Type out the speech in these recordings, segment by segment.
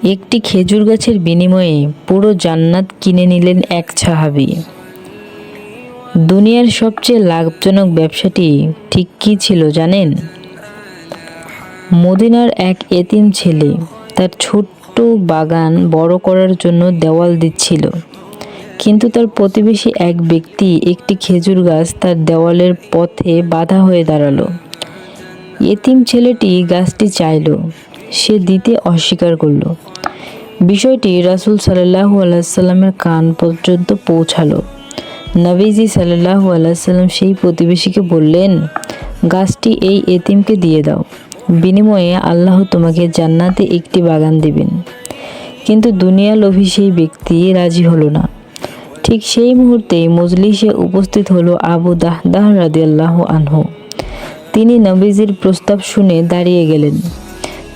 একটি খেজুর গাছের বিনিময়ে পুরো জান্নাত কিনে নিলেন এক সাহাবী। দুনিয়ার সবচেয়ে লাভজনক ব্যবসাটি ঠিক কী ছিল জানেন? মদিনার এক এতিম ছেলে তার ছোট্ট বাগান বড় করার জন্য দেওয়াল দিচ্ছিল, কিন্তু তার প্রতিবেশী এক ব্যক্তি একটি খেজুর গাছ তার দেওয়ালের পথে বাধা হয়ে দাঁড়ালো। এতিম ছেলেটি গাছটি চাইল, সে দিতে অস্বীকার করল। বিষয়টি রাসূল সাল্লাল্লাহু আলাইহি সাল্লামের কান পর্যন্ত পৌঁছালো। নবীজি সাল্লাল্লাহু আলাইহি সাল্লাম সেই প্রতিবেশীকে বললেন, গাছটি এই এতিমকে দিয়ে দাও, বিনিময়ে আল্লাহ তোমাকে জান্নাতে একটি বাগান দিবেন। কিন্তু দুনিয়া লোভী সেই ব্যক্তি রাজি হলো না। ঠিক সেই মুহূর্তেই মজলিসে উপস্থিত হলো আবু দাহদাহ রাদিয়াল্লাহু আনহু। তিনি নবীজির প্রস্তাব শুনে দাঁড়িয়ে গেলেন।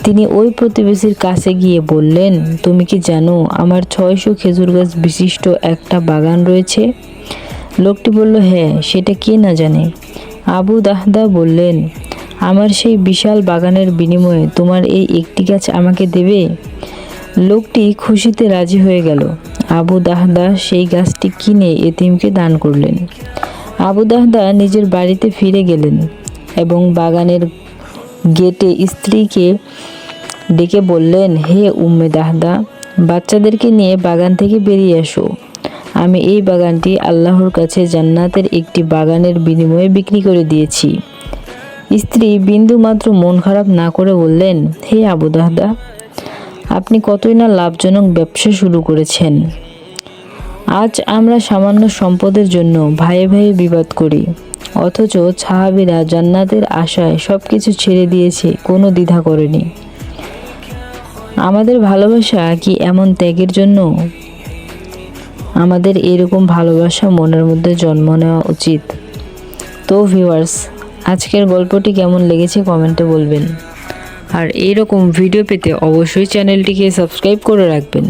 তিনি ওই প্রতিবেশীর কাছে গিয়ে বললেন, তুমি কি জানো আমার 600 খেজুর গাছ বিশিষ্ট একটা বাগান রয়েছে? লোকটি বলল, হ্যাঁ, সেটা কে না জানে। আবু দাহদাহ বললেন, আমার সেই বিশাল বাগানের বিনিময়ে তোমার এই একটি গাছ আমাকে দেবে? লোকটি খুশিতে রাজি হয়ে গেল। আবু দাহদাহ সেই গাছটি কিনে এতিমকে দান করলেন। আবু দাহদাহ নিজের বাড়িতে ফিরে গেলেন এবং বাগানের গেটে স্ত্রীকে ডেকে বললেন, হে উম্মে দাহদাহ, বাচ্চাদেরকে নিয়ে বাগান থেকে বেরিয়ে এসো। আমি এই বাগানটি আল্লাহর কাছে জান্নাতের একটি বাগানের বিনিময়ে বিক্রি করে দিয়েছি। স্ত্রী বিন্দুমাত্র মন খারাপ না করে বললেন, হে আবু দাহদাহ, আপনি কতই না লাভজনক ব্যবসা শুরু করেছেন। আজ আমরা সামান্য সম্পদের জন্য ভাইয়ে ভাইয়ে বিবাদ করি, অথচ সাহাবীরা জান্নাতের আশায় সবকিছু ছেড়ে দিয়েছে, কোনো দ্বিধা করেনি। আমাদের ভালোবাসা কি এমন ত্যাগের জন্য? আমাদের এরকম ভালোবাসা মনের মধ্যে জন্ম নেওয়া উচিত। তো ভিউয়ার্স, আজকের গল্পটি কেমন লেগেছে কমেন্টে বলবেন। আর এইরকম ভিডিও পেতে অবশ্যই চ্যানেলটিকে সাবস্ক্রাইব করে রাখবেন।